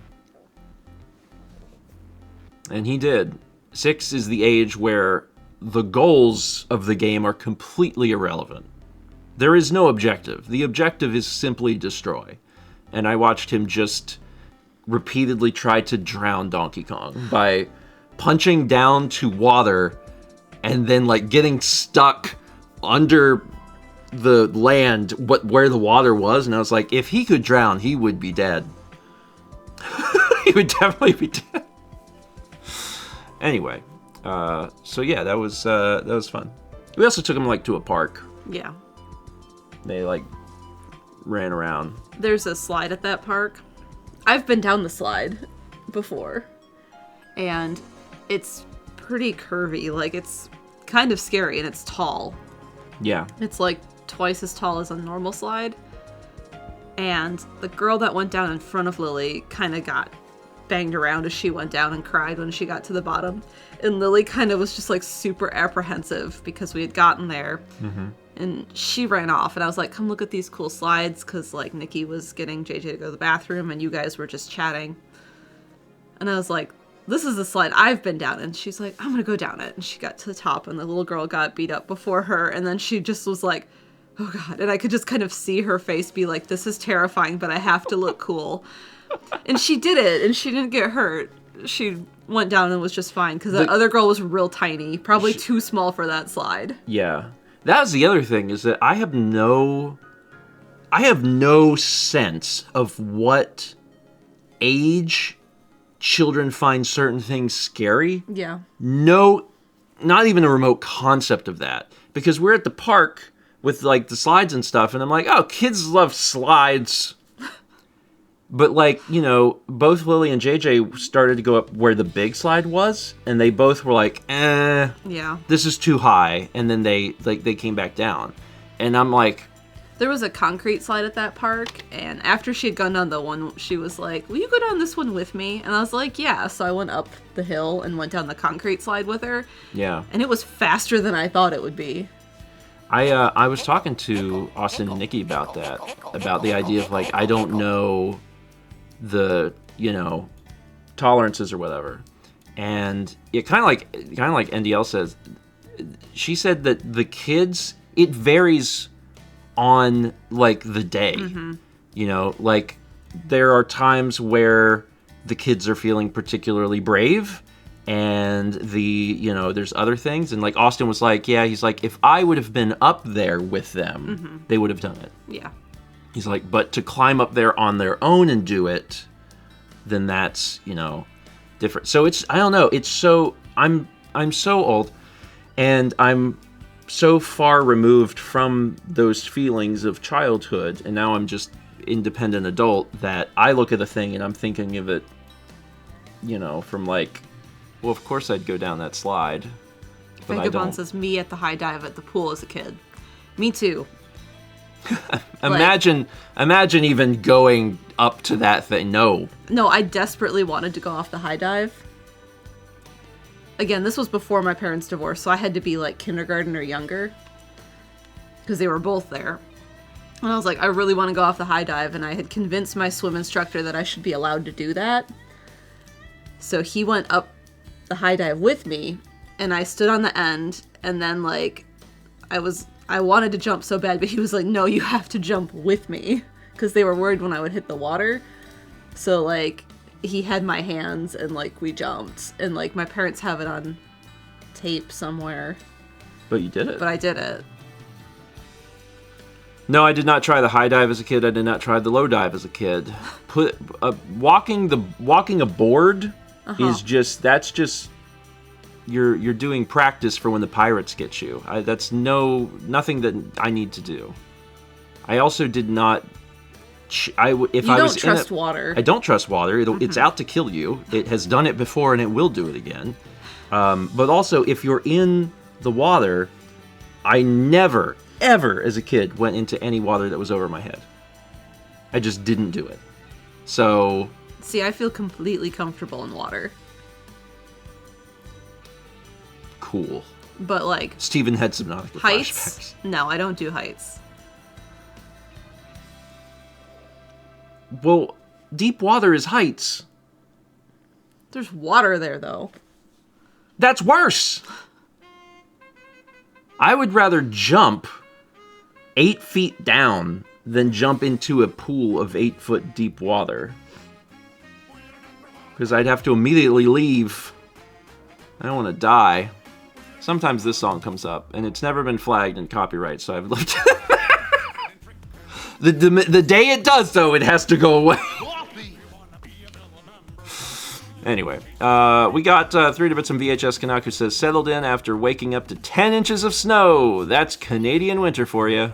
and he did. 6 is the age where the goals of the game are completely irrelevant. There is no objective. The objective is simply destroy, and I watched him just repeatedly try to drown Donkey Kong by punching down to water and then like getting stuck under the land where the water was, and I was like, if he could drown, he would be dead. He would definitely be dead. Anyway, so yeah, that was fun. We also took him like to a park. Yeah. They like ran around. There's a slide at that park. I've been down the slide before, and it's pretty curvy. Like, it's kind of scary, and it's tall. Yeah. It's like twice as tall as a normal slide. And the girl that went down in front of Lily kind of got banged around as she went down and cried when she got to the bottom. And Lily kind of was just like super apprehensive because we had gotten there. And she ran off, and I was like, come look at these cool slides, because like Nikki was getting JJ to go to the bathroom and you guys were just chatting. And I was like, this is the slide I've been down. And she's like, I'm gonna go down it. And she got to the top, and the little girl got beat up before her, and then she just was like, oh god. And I could just kind of see her face be like, this is terrifying, but I have to look cool. And she did it, and she didn't get hurt. She went down and was just fine, because the other girl was real tiny, probably too small for that slide. Yeah. That was the other thing, is that I have no sense of what age children find certain things scary. Yeah. No, not even a remote concept of that. Because we're at the park with like the slides and stuff, and I'm like, oh, kids love slides. But like, you know, both Lily and JJ started to go up where the big slide was, and they both were like, yeah, this is too high. And then they came back down. And I'm like, there was a concrete slide at that park, and after she had gone down the one, she was like, will you go down this one with me? And I was like, yeah. So I went up the hill and went down the concrete slide with her. Yeah. And it was faster than I thought it would be. I was talking to Austin and Nikki about that, about the idea of like, I don't know the, you know, tolerances or whatever. And it kind of like NDL says, she said that the kids, it varies on like the day. You know, like there are times where the kids are feeling particularly brave, and there's other things. And like Austin was like, yeah, he's like, if I would have been up there with them, they would have done it. Yeah. He's like, but to climb up there on their own and do it, then that's, you know, different. So it's, I don't know, it's so, I'm so old, and I'm so far removed from those feelings of childhood, and now I'm just independent adult, that I look at a thing and I'm thinking of it, you know, from like, well, of course I'd go down that slide. But Vagabond says, me at the high dive at the pool as a kid. Me too. Imagine even going up to that thing. No, I desperately wanted to go off the high dive. Again, this was before my parents' divorce, so I had to be like kindergarten or younger, because they were both there. And I was like, I really want to go off the high dive, and I had convinced my swim instructor that I should be allowed to do that. So he went up the high dive with me, and I stood on the end, and then like I wanted to jump so bad, but he was like, no, you have to jump with me, because they were worried when I would hit the water. So like he had my hands, and like we jumped, and like my parents have it on tape somewhere. But you did it. But I did it. No, I did not try the high dive as a kid. I did not try the low dive as a kid. Walking a board is just, that's just, you're doing practice for when the pirates get you. That's nothing that I need to do. I also did not. You don't trust water. I don't trust water. It's out to kill you. It has done it before, and it will do it again. But also, if you're in the water, I never, ever as a kid went into any water that was over my head. I just didn't do it. So... See, I feel completely comfortable in water. Cool. But, like... Steven had some Nautica heights? flashbacks. No, I don't do heights. Well, deep water is heights. There's water there, though. That's worse! I would rather jump 8 feet down than jump into a pool of 8-foot deep water. Because I'd have to immediately leave. I don't want to die. Sometimes this song comes up, and it's never been flagged in copyright, so I've left it. The day it does, though, it has to go away. Anyway, we got 3 bits from VHS Canuck who says, settled in after waking up to 10 inches of snow. That's Canadian winter for you.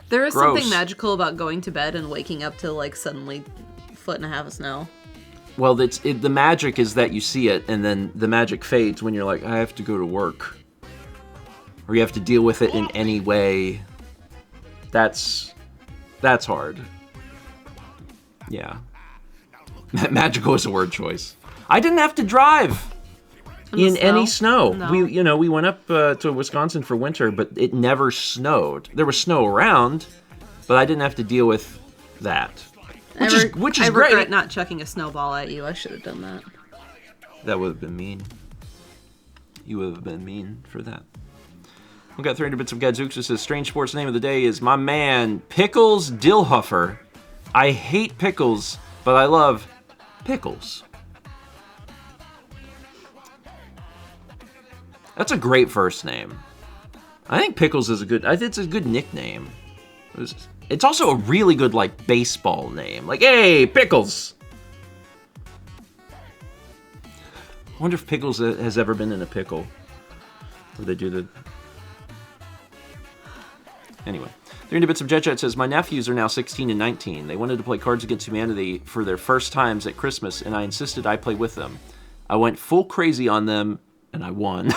There is Gross. something magical about going to bed and waking up to, like, suddenly 1.5 feet of snow. Well, the magic is that you see it, and then the magic fades when you're like, I have to go to work. Or you have to deal with it in any way. That's hard. Yeah. Magical is a word choice. I didn't have to drive in any snow. No. We went up to Wisconsin for winter, but it never snowed. There was snow around, but I didn't have to deal with that. Which is great. I regret not chucking a snowball at you. I should have done that. That would have been mean. You would have been mean for that. We got 300 bits of Gadzooks who says, strange sports name of the day is my man, Pickles Dillhuffer. I hate pickles, but I love pickles. That's a great first name. I think Pickles is it's a good nickname. It's also a really good, like, baseball name. Like, hey, Pickles! I wonder if Pickles has ever been in a pickle. Where they do the... Anyway. 300 bits of Jet says, my nephews are now 16 and 19. They wanted to play Cards Against Humanity for their first times at Christmas, and I insisted I play with them. I went full crazy on them, and I won.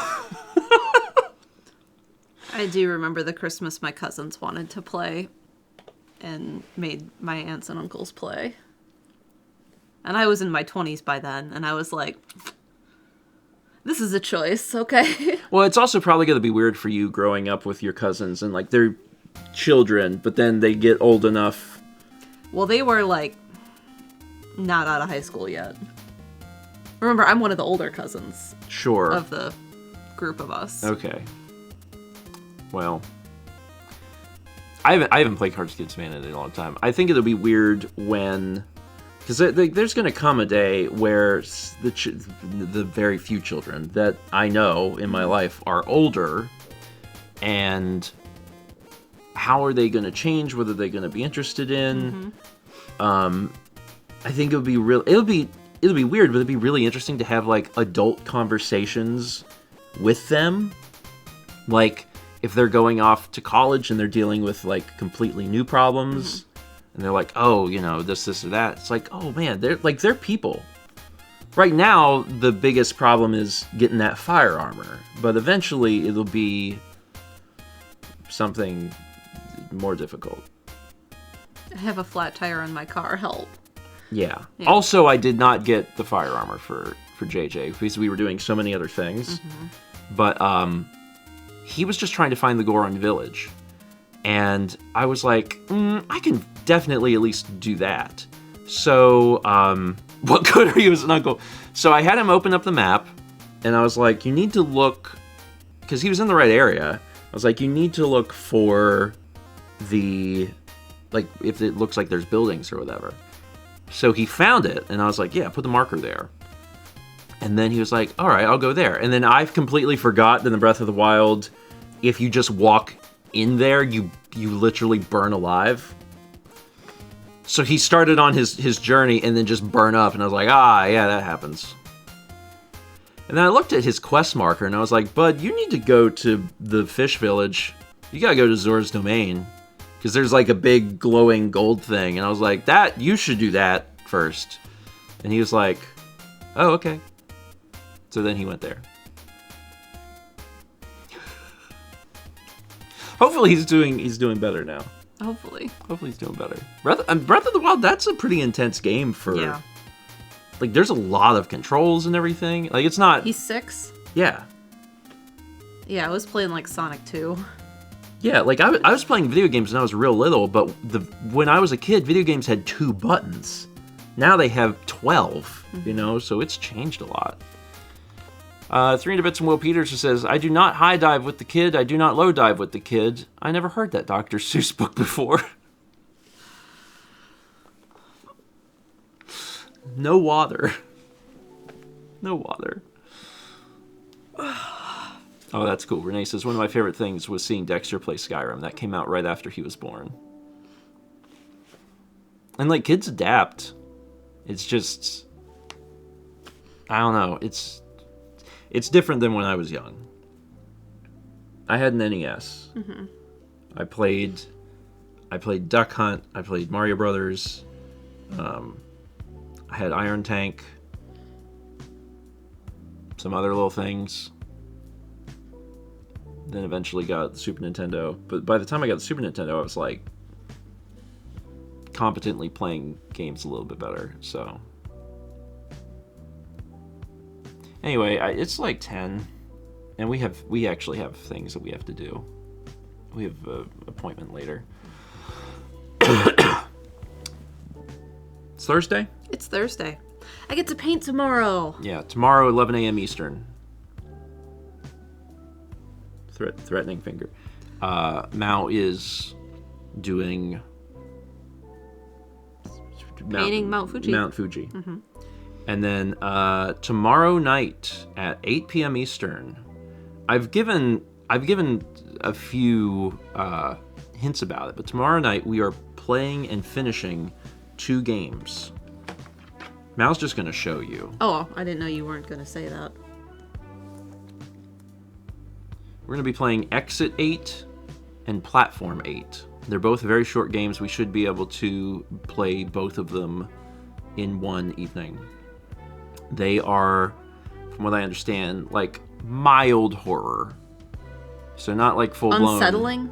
I do remember the Christmas my cousins wanted to play and made my aunts and uncles play. And I was in my 20s by then, and I was like, this is a choice, okay? Well, it's also probably going to be weird for you growing up with your cousins, and, like, they're children, but then they get old enough. Well, they were, like, not out of high school yet. Remember, I'm one of the older cousins. Sure. Of the group of us. Okay. Well, I haven't played Cards Against Humanity in a long time. I think it'll be weird when... Because there's going to come a day where the very few children that I know in my life are older, and how are they going to change? What are they going to be interested in? Mm-hmm. I think it'll be weird, but it'd be really interesting to have, like, adult conversations with them. Like, if they're going off to college and they're dealing with, like, completely new problems, and they're like, oh, this or that. It's like, oh man, they're people. Right now, the biggest problem is getting that fire armor, but eventually it'll be something more difficult. I have a flat tire on my car, help. Yeah. Also, I did not get the fire armor for JJ because we were doing so many other things. Mm-hmm. But he was just trying to find the Goron village. And I was like, I can definitely at least do that. So, what good are you as an uncle? So I had him open up the map, and I was like, you need to look, because he was in the right area. I was like, you need to look for the, like, if it looks like there's buildings or whatever. So he found it, and I was like, yeah, put the marker there. And then he was like, all right, I'll go there. And then I've completely forgot that in Breath of the Wild, if you just walk in there, you literally burn alive. So he started on his journey and then just burn up, and I was like, yeah, that happens. And then I looked at his quest marker, and I was like, bud, you need to go to the fish village. You gotta go to Zora's Domain, because there's like a big glowing gold thing. And I was like, you should do that first. And he was like, oh, okay. So then he went there. Hopefully he's doing better now. Hopefully he's doing better. Breath of the Wild, that's a pretty intense game for... Yeah. Like, there's a lot of controls and everything. Like, it's not... He's 6? Yeah. Yeah, I was playing, like, Sonic 2. Yeah, like, I was playing video games when I was real little, but when I was a kid, video games had 2 buttons. Now they have 12, you know, so it's changed a lot. 300 Bits and Will Peters says, I do not high dive with the kid, I do not low dive with the kid. I never heard that Dr. Seuss book before. No water. No water. Oh, that's cool. Renee says, one of my favorite things was seeing Dexter play Skyrim. That came out right after he was born. And, like, kids adapt. It's just... I don't know. It's different than when I was young. I had an NES. Mm-hmm. I played Duck Hunt. I played Mario Brothers. I had Iron Tank. Some other little things. Then eventually got the Super Nintendo. But by the time I got the Super Nintendo, I was like competently playing games a little bit better. So anyway, it's like 10, and we actually have things that we have to do. We have an appointment later. It's Thursday? It's Thursday. I get to paint tomorrow. Yeah, tomorrow, 11 a.m. Eastern. Threatening finger. Mao is doing... Painting Mount Fuji. Mount Fuji. Mm-hmm. And then tomorrow night at 8 p.m. Eastern, I've given a few hints about it, but tomorrow night we are playing and finishing 2 games. Mal's just going to show you. Oh, I didn't know you weren't going to say that. We're going to be playing Exit 8 and Platform 8. They're both very short games. We should be able to play both of them in one evening. They are, from what I understand, like mild horror. So not like full-blown... Unsettling?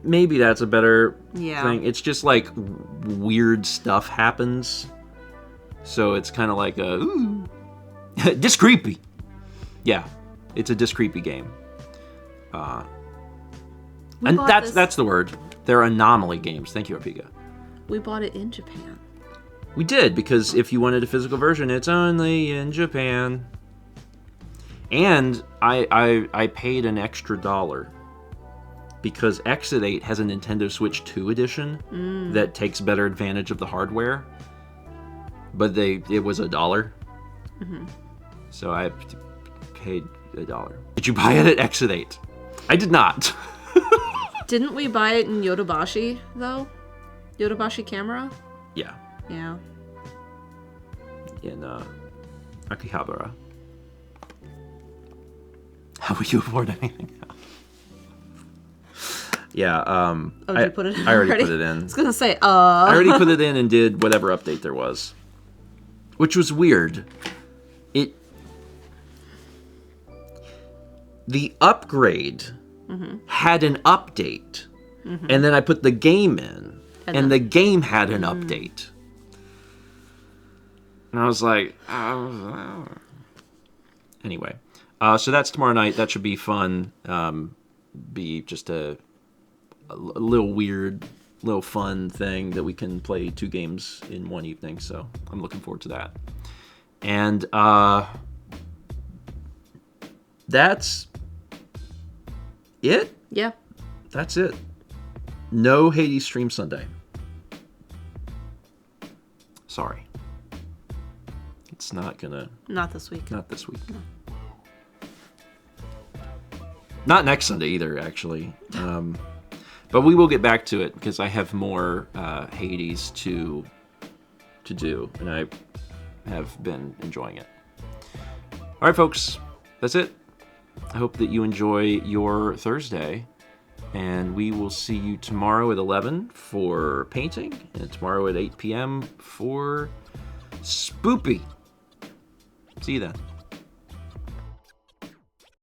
Maybe that's a better Yeah. thing. It's just like weird stuff happens. So it's kind of like a, ooh, discreepy. Yeah, it's a discreepy game. And that's the word. They're anomaly games. Thank you, Arpiga. We bought it in Japan. We did, because if you wanted a physical version, it's only in Japan. And I paid an extra $1 because Exit 8 has a Nintendo Switch 2 edition that takes better advantage of the hardware. But it was $1. Mm-hmm. So I paid $1. Did you buy it at Exit 8? I did not. Didn't we buy it in Yodobashi, though? Yodobashi camera? Yeah. Yeah. In Akihabara. How would you afford anything else? Yeah, did you put it in I already already? put it in. I was gonna say, I already put it in and did whatever update there was. Which was weird. The upgrade had an update. Mm-hmm. And then I put the game in. And the game had an update. And I was like, Anyway. So that's tomorrow night. That should be fun. Be just a little weird, little fun thing that we can play 2 games in one evening. So I'm looking forward to that. And that's it? Yeah. That's it. No Hades stream Sunday. Sorry. It's not gonna... Not this week. Not this week. No. Not next Sunday either, actually. But we will get back to it because I have more Hades to do, and I have been enjoying it. All right, folks, that's it. I hope that you enjoy your Thursday, and we will see you tomorrow at 11 for painting, and tomorrow at 8 p.m. for Spoopy. See you then.